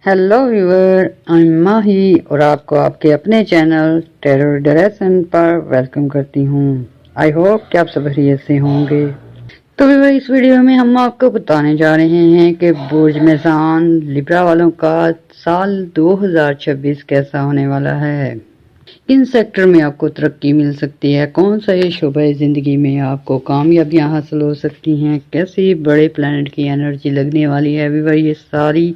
Hello viewer, I am माही और आपको आपके अपने चैनल टेरर डायरेक्शन पर वेलकम करती हूँ। आई होप कि आप सब खैरियत से होंगे। तो व्यूअर, इस वीडियो में हम आपको बताने जा रहे हैं कि बुर्ज मेज़ान लिब्रा वालों का साल 2026 कैसा होने वाला है, किन सेक्टर में आपको तरक्की मिल सकती है, कौन सा ये शोबे ज़िंदगी में आपको कामयाबियां हासिल हो सकती हैं, कैसी बड़े प्लैनेट की एनर्जी लगने वाली है। व्यूअर, ये सारी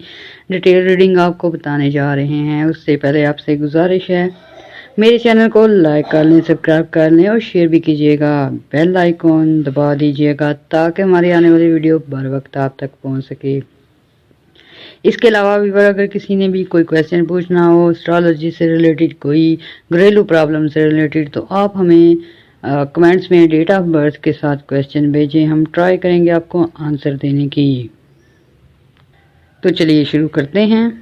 डिटेल रीडिंग आपको बताने जा रहे हैं। उससे पहले आपसे गुजारिश है, मेरे चैनल को लाइक कर लें, सब्सक्राइब कर लें और शेयर भी कीजिएगा। बेल आइकॉन दबा दीजिएगा ताकि हमारी आने वाली वीडियो बर वक्त आप तक पहुंच सके। इसके अलावा व्यूअर, अगर किसी ने भी कोई क्वेश्चन पूछना हो एस्ट्रोलॉजी से रिलेटेड, कोई घरेलू प्रॉब्लम से रिलेटेड, तो आप हमें कमेंट्स में डेट ऑफ बर्थ के साथ क्वेश्चन भेजें। हम ट्राई करेंगे आपको आंसर देने की। तो चलिए शुरू करते हैं।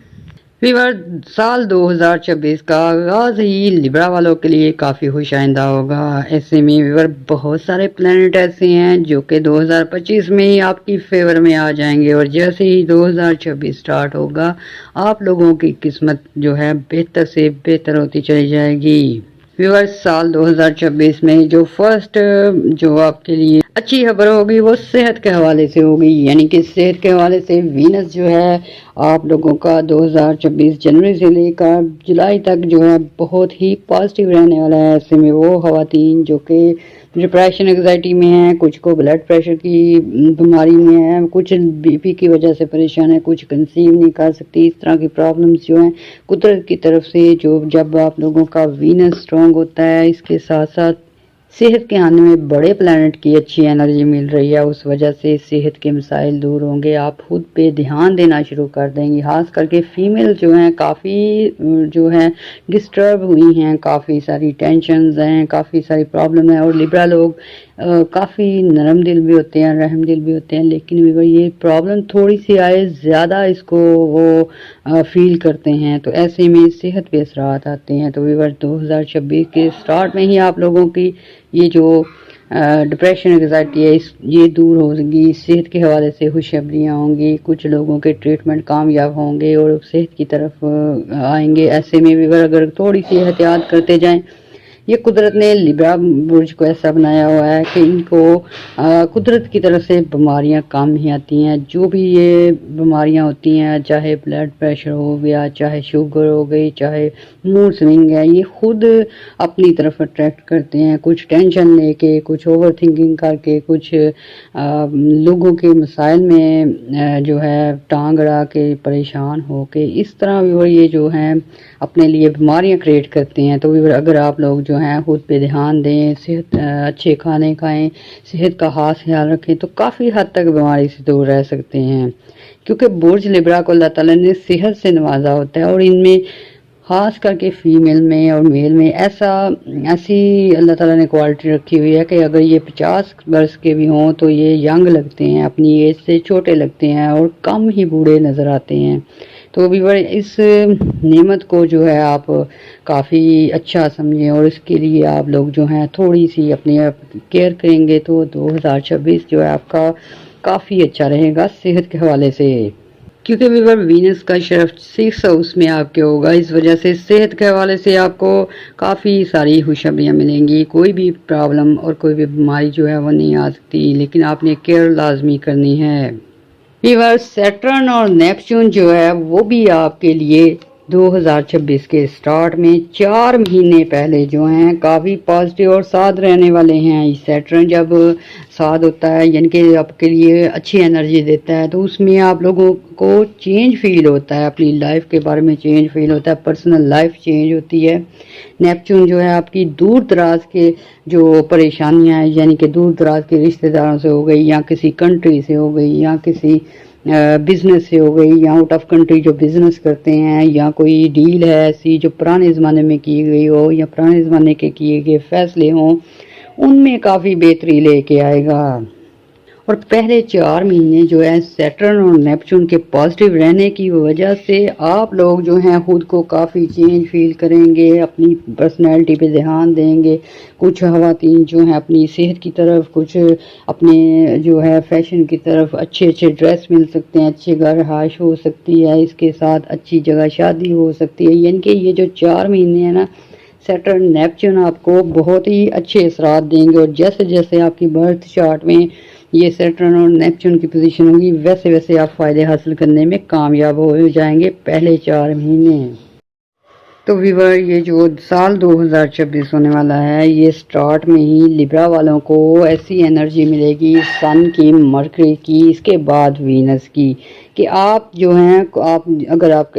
व्यूअर, साल 2026 का आगाज ही लिब्रा वालों के लिए काफ़ी खुशाइंदा होगा। ऐसे में व्यूअर, बहुत सारे प्लैनेट ऐसे हैं जो कि 2025 में ही आपकी फेवर में आ जाएंगे और जैसे ही 2026 स्टार्ट होगा, आप लोगों की किस्मत जो है बेहतर से बेहतर होती चली जाएगी। व्यूअर, साल 2026 में जो फर्स्ट जो आपके लिए अच्छी खबर होगी वो सेहत के हवाले से होगी, यानी कि सेहत के हवाले से वीनस जो है आप लोगों का 2026 जनवरी से लेकर जुलाई तक जो है बहुत ही पॉजिटिव रहने वाला है। ऐसे में वो खवातीन जो कि डिप्रेशन एंग्जाइटी में है, कुछ को ब्लड प्रेशर की बीमारी में है, कुछ बीपी की वजह से परेशान है, कुछ कंसीव नहीं कर सकती, इस तरह की प्रॉब्लम्स जो हैं कुदरत की तरफ से जो जब आप लोगों का वीनस स्ट्रॉन्ग होता है, इसके साथ साथ सेहत के आने में बड़े प्लैनेट की अच्छी एनर्जी मिल रही है, उस वजह से सेहत के मसाइल दूर होंगे। आप खुद पे ध्यान देना शुरू कर देंगी। खास करके फीमेल जो हैं काफ़ी जो है डिस्टर्ब हुई हैं, काफ़ी सारी टेंशन्स हैं, काफ़ी सारी प्रॉब्लम है। और लिब्रा लोग काफ़ी नरम दिल भी होते हैं, रहम दिल भी होते हैं, लेकिन भी ये प्रॉब्लम थोड़ी सी आए ज़्यादा इसको वो फील करते हैं, तो ऐसे में सेहत पे असरात आते हैं। तो व्यूअर, 2026 के स्टार्ट में ही आप लोगों की ये जो डिप्रेशन एंग्जाइटी है ये दूर होगी, सेहत के हवाले से खुशखबरियाँ होंगी, कुछ लोगों के ट्रीटमेंट कामयाब होंगे और सेहत की तरफ आएंगे। ऐसे में भी अगर थोड़ी सी एहतियात करते जाएं, ये कुदरत ने लिब्रा बुर्ज को ऐसा बनाया हुआ है कि इनको कुदरत की तरफ से बीमारियां कम नहीं आती हैं। जो भी ये बीमारियां होती हैं, चाहे ब्लड प्रेशर हो गया, चाहे शुगर हो गई, चाहे मूड स्विंग है, ये खुद अपनी तरफ अट्रैक्ट करते हैं। कुछ टेंशन लेके, कुछ ओवर थिंकिंग करके, कुछ लोगों के मसाइल में जो है टांग अड़ा के परेशान हो के, इस तरह भी ये जो हैं अपने लिए बीमारियां क्रिएट करते हैं। तो भी अगर आप लोग जो हैं खुद पे ध्यान दें, सेहत अच्छे खाने खाएं, सेहत का खास ख्याल रखें, तो काफ़ी हद तक बीमारी से दूर रह सकते हैं। क्योंकि बुर्ज लिब्रा को अल्लाह ताला ने सेहत से नवाजा होता है और इनमें खास करके फीमेल में और मेल में ऐसी अल्लाह ताला ने क्वालिटी रखी हुई है कि अगर ये 50 वर्ष के भी हों तो ये यंग लगते हैं, अपनी एज से छोटे लगते हैं और कम ही बूढ़े नज़र आते हैं। तो भी बड़े इस नेमत को जो है आप काफ़ी अच्छा समझें और इसके लिए आप लोग जो हैं थोड़ी सी अपनी केयर करेंगे तो 2026 जो है आपका काफ़ी अच्छा रहेगा सेहत के हवाले से। क्योंकि व्यूअर, वीनस का शरफ 6 हाउस में आपके होगा, इस वजह से सेहत के हवाले से आपको काफ़ी सारी खुशखबरियाँ मिलेंगी। कोई भी प्रॉब्लम और कोई भी बीमारी जो है वो नहीं आ सकती, लेकिन आपने केयर लाजमी करनी है। व्यूअर, सैटर्न और नेपच्यून जो है वो भी आपके लिए 2026 के स्टार्ट में 4 महीने पहले जो हैं काफ़ी पॉजिटिव और साथ रहने वाले हैं। सैटर्न जब साथ होता है, यानी कि आपके लिए अच्छी एनर्जी देता है, तो उसमें आप लोगों को चेंज फील होता है, अपनी लाइफ के बारे में चेंज फील होता है, पर्सनल लाइफ चेंज होती है। नेपच्यून जो है आपकी दूर दराज के जो परेशानियां हैं, यानी कि दूर दराज के रिश्तेदारों से हो गई, या किसी कंट्री से हो गई, या किसी बिजनेस से हो गई, या आउट ऑफ कंट्री जो बिजनेस करते हैं, या कोई डील है ऐसी जो पुराने ज़माने में की गई हो या पुराने ज़माने के किए गए फैसले हों, उनमें काफ़ी बेहतरी लेके आएगा। اور پہلے 4 مہینے جو ہے سیٹرن اور نیپچون کے پازیٹیو رہنے کی وجہ سے آپ لوگ جو ہیں خود کو کافی چینج فیل کریں گے، اپنی پرسنالٹی پہ دھیان دیں گے. کچھ خواتین جو ہیں اپنی صحت کی طرف، کچھ اپنے جو ہے فیشن کی طرف، اچھے ڈریس مل سکتے ہیں، اچھے گھر رہائش ہو سکتی ہے، اس کے ساتھ اچھی جگہ شادی ہو سکتی ہے. یعنی کہ یہ جو 4 مہینے ہیں نا، سیٹرن نیپچون آپ کو بہت ہی اچھے اثرات دیں گے. اور جیسے جیسے آپ کی برتھ چارٹ میں یہ سیٹرن اور نیپچون کی پوزیشن ہوگی، ویسے ویسے آپ فائدے حاصل کرنے میں کامیاب ہو جائیں گے پہلے 4 مہینے. تو ویور، یہ جو سال 2026 ہونے والا ہے، یہ سٹارٹ میں ہی لبرا والوں کو ایسی انرجی ملے گی سن کی، مرکری کی، اس کے بعد وینس کی، کہ آپ جو ہیں اگر آپ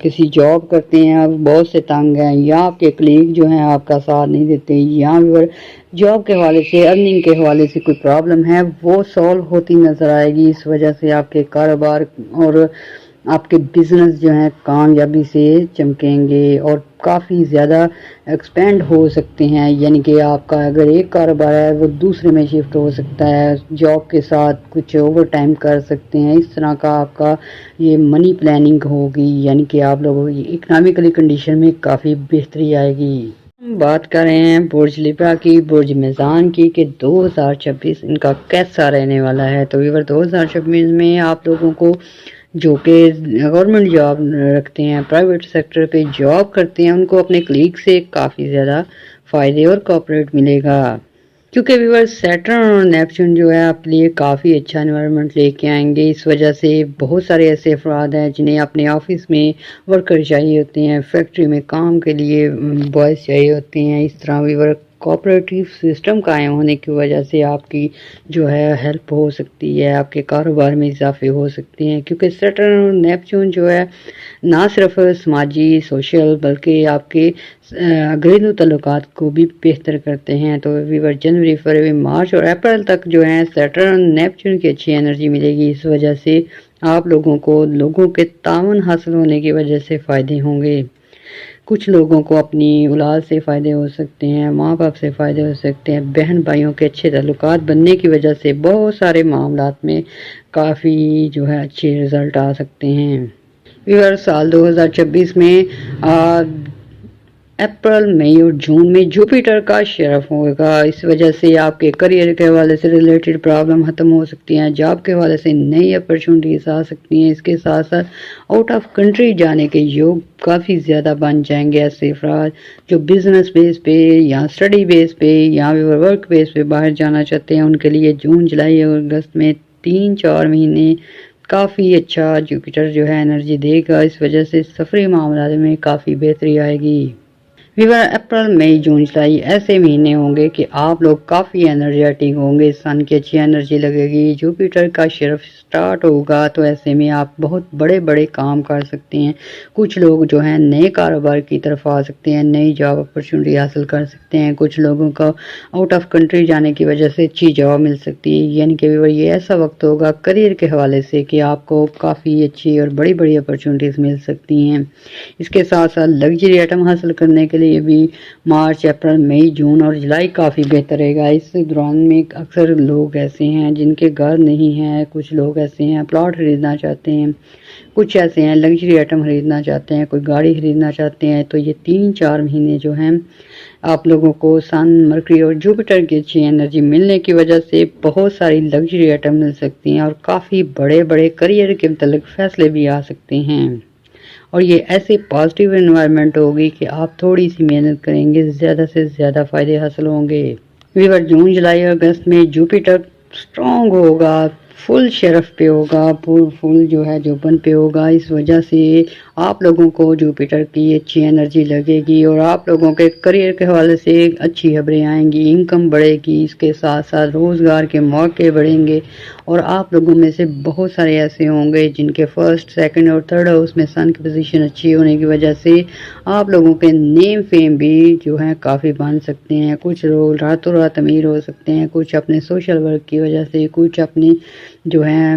کسی جاب کرتے ہیں، بہت سے تنگ ہیں، یا آپ کے کلیگ جو ہیں آپ کا ساتھ نہیں دیتے، یا جاب کے حوالے سے، ارننگ کے حوالے سے کوئی پرابلم ہے، وہ سولو ہوتی نظر آئے گی. اس وجہ سے آپ کے کاروبار اور آپ کے بزنس جو ہیں کامیابی سے چمکیں گے اور کافی زیادہ ایکسپینڈ ہو سکتے ہیں. یعنی کہ آپ کا اگر ایک کاروبار ہے وہ دوسرے میں شفٹ ہو سکتا ہے، جاب کے ساتھ کچھ اوور ٹائم کر سکتے ہیں. اس طرح کا آپ کا یہ منی پلاننگ ہوگی، یعنی کہ آپ لوگوں کی اکنامکلی کنڈیشن میں کافی بہتری آئے گی. ہم بات کر رہے ہیں برج لبرا کی، برج میزان کی، کہ 2026 ان کا کیسا رہنے والا ہے. تو ویور، 2026 میں آپ لوگوں کو جو کہ گورنمنٹ جاب رکھتے ہیں، پرائیویٹ سیکٹر پہ جاب کرتے ہیں، ان کو اپنے کلیگ سے کافی زیادہ فائدے اور کوآپریٹ ملے گا. کیونکہ ویور، سیٹرن اور نیپچون جو ہے آپ کے لیے کافی اچھا انوائرمنٹ لے کے آئیں گے. اس وجہ سے بہت سارے ایسے افراد ہیں جنہیں اپنے آفس میں ورکر چاہیے ہوتے ہیں، فیکٹری میں کام کے لیے بوائز چاہیے ہوتے ہیں. اس طرح ویور کوآپریٹیو سسٹم قائم ہونے کی وجہ سے آپ کی جو ہے ہیلپ ہو سکتی ہے، آپ کے کاروبار میں اضافے ہو سکتے ہیں. کیونکہ سیٹرن اور نیپچون جو ہے نہ صرف سماجی سوشل بلکہ آپ کے گھریلو تعلقات کو بھی بہتر کرتے ہیں. تو ویور، جنوری، فروری، مارچ اور اپریل تک جو ہے سیٹرن اور نیپچون کی اچھی انرجی ملے گی. اس وجہ سے آپ لوگوں کو لوگوں کے تعاون حاصل ہونے کی وجہ سے فائدے ہوں گے. کچھ لوگوں کو اپنی اولاد سے فائدے ہو سکتے ہیں، ماں باپ سے فائدے ہو سکتے ہیں، بہن بھائیوں کے اچھے تعلقات بننے کی وجہ سے بہت سارے معاملات میں کافی جو ہے اچھے رزلٹ آ سکتے ہیں. ویور، سال 2026 میں اپریل، مئی اور جون میں جوپیٹر کا شرف ہوگا. اس وجہ سے آپ کے کریئر کے حوالے سے ریلیٹڈ پرابلم ختم ہو سکتی ہیں، جاب کے حوالے سے نئی اپرچونٹیز آ سکتی ہیں. اس کے ساتھ ساتھ آؤٹ آف کنٹری جانے کے یوگ کافی زیادہ بن جائیں گے. ایسے افراد جو بزنس بیس پہ یا اسٹڈی بیس پہ یا ورک بیس پہ باہر جانا چاہتے ہیں، ان کے لیے جون، جولائی اور اگست میں 3-4 مہینے کافی اچھا جوپیٹر جو ہے انرجی دے گا. اس وجہ سے سفری معاملات میں کافی بہتری آئے گی. ویور، اپریل، مئی، جون، جولائی ایسے مہینے ہوں گے کہ آپ لوگ کافی انرجیٹک ہوں گے، سن کی اچھی انرجی لگے گی، جوپیٹر کا شرف سٹارٹ ہوگا. تو ایسے میں آپ بہت بڑے بڑے کام کر سکتے ہیں. کچھ لوگ جو ہیں نئے کاروبار کی طرف آ سکتے ہیں، نئی جاب اپرچونٹی حاصل کر سکتے ہیں. کچھ لوگوں کو آؤٹ آف کنٹری جانے کی وجہ سے اچھی جاب مل سکتی ہے. یعنی کہ ویور، یہ ایسا وقت ہوگا کریئر کے حوالے سے کہ آپ کو کافی اچھی اور بڑی بڑی اپرچونٹیز مل سکتی ہیں. اس کے ساتھ ساتھ لگژری آئٹم حاصل کرنے کے لیے بھی مارچ، اپریل، مئی، جون اور جولائی کافی بہتر رہے گا. اس دوران میں اکثر لوگ ایسے ہیں جن کے گھر نہیں ہیں، کچھ لوگ ایسے ہیں پلاٹ خریدنا چاہتے ہیں، کچھ ایسے ہیں لگژری آئٹم خریدنا چاہتے ہیں، کوئی گاڑی خریدنا چاہتے ہیں. تو یہ 3-4 مہینے جو ہیں آپ لوگوں کو سن، مرکری اور جوپیٹر کی اچھی انرجی ملنے کی وجہ سے بہت ساری لگژری آئٹم مل سکتی ہیں اور کافی بڑے بڑے کریئر کے متعلق فیصلے بھی آ سکتے ہیں. اور یہ ایسے پازیٹیو انوائرمنٹ ہوگی کہ آپ تھوڑی سی محنت کریں گے، زیادہ سے زیادہ فائدے حاصل ہوں گے. ویور، جون، جولائی اور اگست میں جوپیٹر سٹرونگ ہوگا، فل شرف پہ ہوگا، فل جو ہے جوبن پہ ہوگا. اس وجہ سے آپ لوگوں کو جوپیٹر کی اچھی انرجی لگے گی اور آپ لوگوں کے کریئر کے حوالے سے اچھی خبریں آئیں گی، انکم بڑھے گی. اس کے ساتھ ساتھ روزگار کے موقع بڑھیں گے اور آپ لوگوں میں سے بہت سارے ایسے ہوں گے جن کے فرسٹ، سیکنڈ اور تھرڈ ہاؤس میں سن کی پوزیشن اچھی ہونے کی وجہ سے آپ لوگوں کے نیم فیم بھی جو ہے کافی بن سکتے ہیں. کچھ لوگ راتوں رات امیر ہو سکتے ہیں، کچھ اپنے سوشل ورک کی وجہ سے، کچھ اپنی جو ہے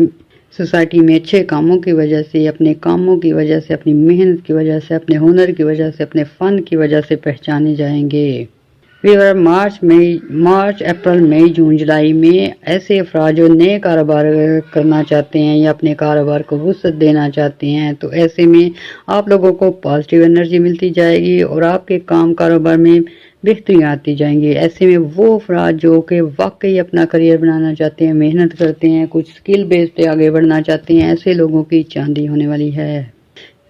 سوسائٹی میں اچھے کاموں کی وجہ سے، اپنے کاموں کی وجہ سے، اپنی محنت کی وجہ سے، اپنے ہنر کی وجہ سے، اپنے فن کی وجہ سے پہچانے جائیں گے. वीवर मार्च अप्रैल मई जून जुलाई में ऐसे अफराद जो नए कारोबार करना चाहते हैं या अपने कारोबार को वुसअत देना चाहते हैं, तो ऐसे में आप लोगों को पॉजिटिव एनर्जी मिलती जाएगी और आपके काम कारोबार में बेहतरी आती जाएंगी। ऐसे में वो अफराद जो कि वाकई अपना करियर बनाना चाहते हैं, मेहनत करते हैं, कुछ स्किल बेस पे आगे बढ़ना चाहते हैं, ऐसे लोगों की चांदी होने वाली है।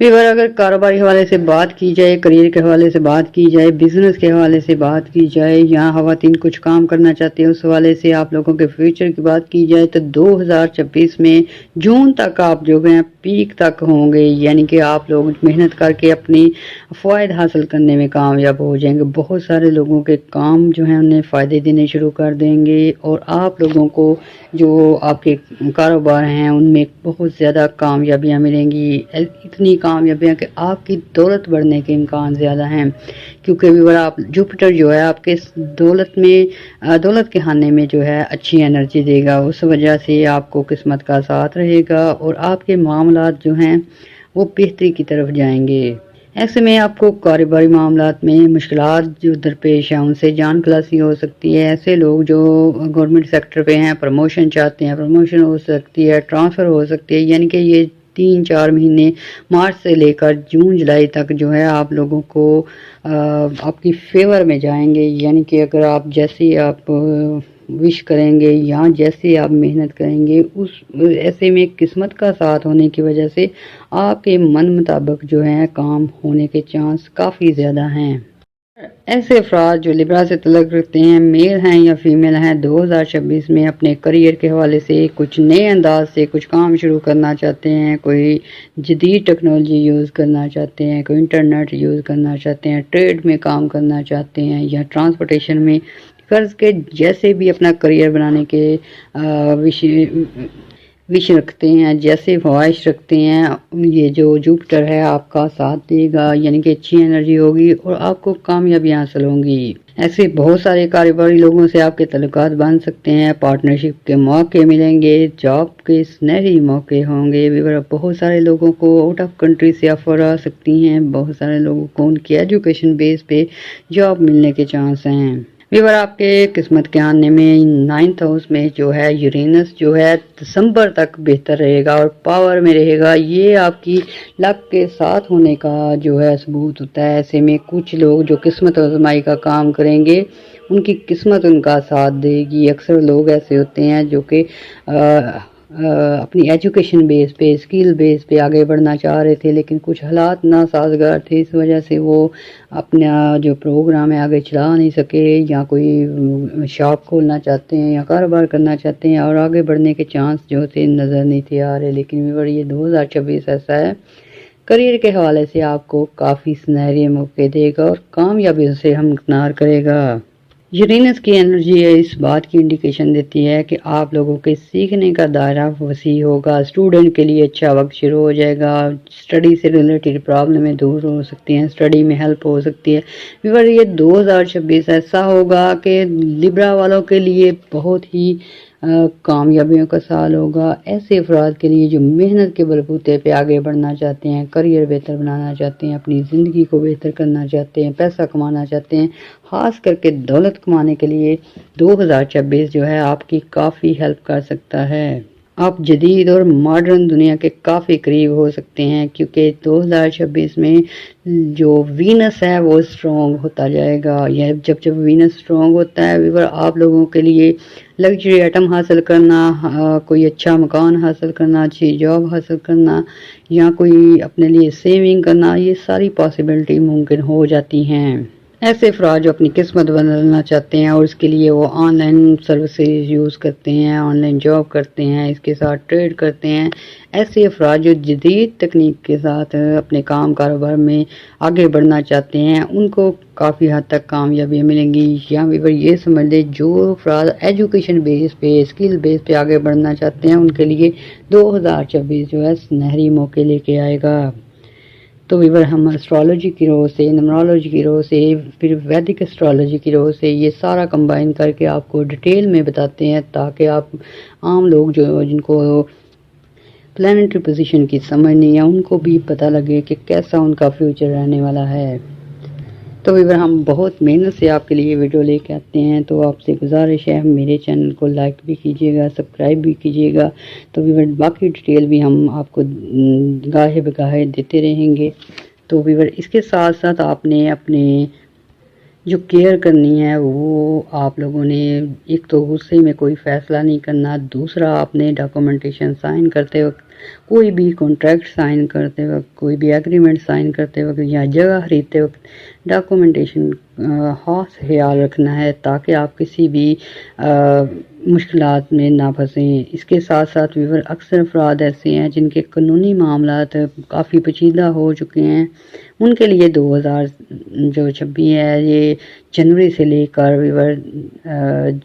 वीवर अगर कारोबारी हवाले से बात की जाए, करियर के हवाले से बात की जाए, बिजनेस के हवाले से बात की जाए, या खवातीन कुछ काम करना चाहते हैं उस हवाले से आप लोगों के फ्यूचर की बात की जाए, तो 2026 में जून तक आप जो हैं पीक तक होंगे, यानी कि आप लोग मेहनत करके अपनी फ़ायद हासिल करने में कामयाब हो जाएंगे। बहुत सारे लोगों के काम जो हैं उन्हें फ़ायदे देने शुरू कर देंगे और आप लोगों को जो आपके कारोबार हैं उनमें बहुत ज़्यादा कामयाबियाँ मिलेंगी। इतनी कामयाबियाँ कि आपकी दौलत बढ़ने के इम्कान ज़्यादा हैं, क्योंकि व्यूअर आप जुपिटर जो है आपके दौलत के खाने में जो है अच्छी एनर्जी देगा। उस वजह से आपको किस्मत का साथ रहेगा और आपके मामलात जो हैं वो बेहतरी की तरफ जाएंगे। ऐसे में आपको कारोबारी मामलात में मुश्किलात जो दरपेश हैं उनसे जान खलासी हो सकती है। ऐसे लोग जो गवर्नमेंट सेक्टर पे हैं, प्रमोशन चाहते हैं, प्रमोशन हो सकती है, ट्रांसफ़र हो सकती है, यानी कि ये 3-4 महीने मार्च से लेकर जून जुलाई तक जो है आप लोगों को आपकी फेवर में जाएंगे। यानी कि अगर आप जैसे आप विश करेंगे या जैसे आप मेहनत करेंगे, उस ऐसे में किस्मत का साथ होने की वजह से आपके मन मुताबिक जो है काम होने के चांस काफ़ी ज़्यादा हैं। ऐसे अफराद जो लिब्रा से तल्लुक़ रखते हैं, मेल हैं या फीमेल हैं, 2026 में अपने करियर के हवाले से कुछ नए अंदाज से कुछ काम शुरू करना चाहते हैं, कोई जदीद टेक्नोलॉजी यूज़ करना चाहते हैं, कोई इंटरनेट यूज़ करना चाहते हैं, ट्रेड में काम करना चाहते हैं या ट्रांसपोर्टेशन में, कर्ज के जैसे भी अपना करियर बनाने के विश रखते हैं, जैसे ख्वाहिश रखते हैं, ये जो जुपिटर है आपका साथ देगा, यानी कि अच्छी एनर्जी होगी और आपको कामयाबी हासिल होंगी। ऐसे बहुत सारे कारोबारी लोगों से आपके तल्लुकात बन सकते हैं, पार्टनरशिप के मौके मिलेंगे, जॉब के सुनहरी मौके होंगे। बहुत सारे लोगों को आउट ऑफ कंट्री से ऑफर आ सकती हैं, बहुत सारे लोगों को उनकी एजुकेशन बेस पे जॉब मिलने के चांस हैं। वीवर आपके किस्मत के आने में 9th हाउस में जो है यूरेनस जो है दिसंबर तक बेहतर रहेगा और पावर में रहेगा। ये आपकी लक के साथ होने का जो है सबूत होता है। ऐसे में कुछ लोग जो किस्मत आजमाई का काम करेंगे उनकी किस्मत उनका साथ देगी। अक्सर लोग ऐसे होते हैं जो कि अपनी एजुकेशन बेस पे, स्किल बेस पे आगे बढ़ना चाह रहे थे, लेकिन कुछ हालात नासाजगार थे, इस वजह से वो अपना जो प्रोग्राम है आगे चला नहीं सके, या कोई शॉप खोलना चाहते हैं या कारोबार करना चाहते हैं और आगे बढ़ने के चांस जो थे नज़र नहीं थे आ रहे। लेकिन ये 2026 ऐसा है, करियर के हवाले से आपको काफ़ी सुनहरे मौके देगा और कामयाबी से हमकिनार करेगा। यूरेनस की एनर्जी इस बात की इंडिकेशन देती है कि आप लोगों के सीखने का दायरा वसी होगा। स्टूडेंट के लिए अच्छा वक्त शुरू हो जाएगा, स्टडी से रिलेटेड प्रॉब्लमें दूर हो सकती हैं, स्टडी में हेल्प हो सकती है। व्यूअर ये 2026 ऐसा होगा कि लिब्रा वालों के लिए बहुत ही कामयाबियों का साल होगा। ऐसे अफराद के लिए जो मेहनत के बलबूते पे आगे बढ़ना चाहते हैं, करियर बेहतर बनाना चाहते हैं, अपनी ज़िंदगी को बेहतर करना चाहते हैं, पैसा कमाना चाहते हैं, ख़ास करके दौलत कमाने के लिए 2026 जो है आपकी काफ़ी हेल्प कर सकता है। आप जदीद और मॉडर्न दुनिया के काफ़ी करीब हो सकते हैं, क्योंकि 2026 में जो वीनस है वो स्ट्रॉन्ग होता जाएगा। यह जब वीनस स्ट्रॉन्ग होता है व्यूअर, आप लोगों के लिए लग्जरी आइटम हासिल करना, कोई अच्छा मकान हासिल करना, अच्छी जॉब हासिल करना या कोई अपने लिए सेविंग करना, ये सारी पॉसिबिलिटी मुमकिन हो जाती हैं। ऐसे अफराद जो अपनी किस्मत बदलना चाहते हैं और इसके लिए वो ऑनलाइन सर्विसेज यूज़ करते हैं, ऑनलाइन जॉब करते हैं, इसके साथ ट्रेड करते हैं, ऐसे अफराद जो जदीद तकनीक के साथ अपने काम कारोबार में आगे बढ़ना चाहते हैं, उनको काफ़ी हद तक कामयाबी मिलेंगी। या फिर ये समझ लें जो अफराद एजुकेशन बेस पे, स्किल बेस पे आगे बढ़ना चाहते हैं, उनके लिए 2026 जो है सुनहरी मौके लेके आएगा। तो वीवर हम एस्ट्रोलॉजी की रोज़ से, न्यूमरोलॉजी की रोज़ से, फिर वैदिक एस्ट्रोलॉजी की रोज़ से ये सारा कंबाइन करके आपको डिटेल में बताते हैं, ताकि आप आम लोग जो जिनको प्लैनेटरी पोजीशन की समझ नहीं है उनको भी पता लगे कि कैसा उनका फ्यूचर रहने वाला है। تو ویور ہم بہت محنت سے آپ کے لیے ویڈیو لے کے آتے ہیں، تو آپ سے گزارش ہے میرے چینل کو لائک بھی کیجیے گا، سبسکرائب بھی کیجیے گا۔ تو ویور باقی ڈیٹیل بھی ہم آپ کو گاہے بگاہے دیتے رہیں گے۔ تو ویور اس کے ساتھ ساتھ آپ نے اپنے جو کیئر کرنی ہے وہ آپ لوگوں نے ایک تو غصے میں کوئی فیصلہ نہیں کرنا، دوسرا آپ نے ڈاکومنٹیشن سائن کرتے وقت، کوئی بھی کانٹریکٹ سائن کرتے وقت، کوئی بھی ایگریمنٹ سائن کرتے وقت یا جگہ خریدتے وقت ڈاکومنٹیشن خاص خیال رکھنا ہے تاکہ آپ کسی بھی مشکلات میں نہ پھنسیں۔ اس کے ساتھ ساتھ ویور اکثر افراد ایسے ہیں جن کے قانونی معاملات کافی پیچیدہ ہو چکے ہیں، ان کے لیے 2026 ہے یہ جنوری سے لے کر ویور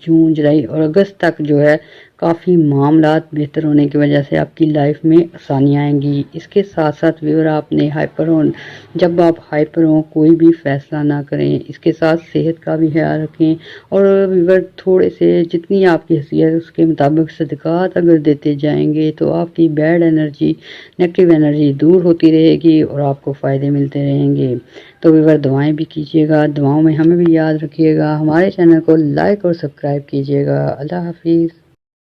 جون، جولائی اور اگست تک جو ہے کافی معاملات بہتر ہونے کی وجہ سے آپ کی لائف میں آسانیاں آئیں گی۔ اس کے ساتھ ساتھ ویور آپ نے جب آپ ہائپر ہوں کوئی بھی فیصلہ نہ کریں، اس کے ساتھ صحت کا بھی خیال رکھیں، اور ویور تھوڑے سے جتنی آپ کی حیثیت اس کے مطابق صدقات اگر دیتے جائیں گے تو آپ کی بیڈ انرجی، نیگیٹو انرجی دور ہوتی رہے گی اور آپ کو فائدے ملتے رہیں گے۔ تو ویور دعائیں بھی کیجیے گا، دعاؤں میں ہمیں بھی یاد رکھیے گا، ہمارے چینل کو لائک اور سبسکرائب کیجیے گا۔ اللہ حافظ۔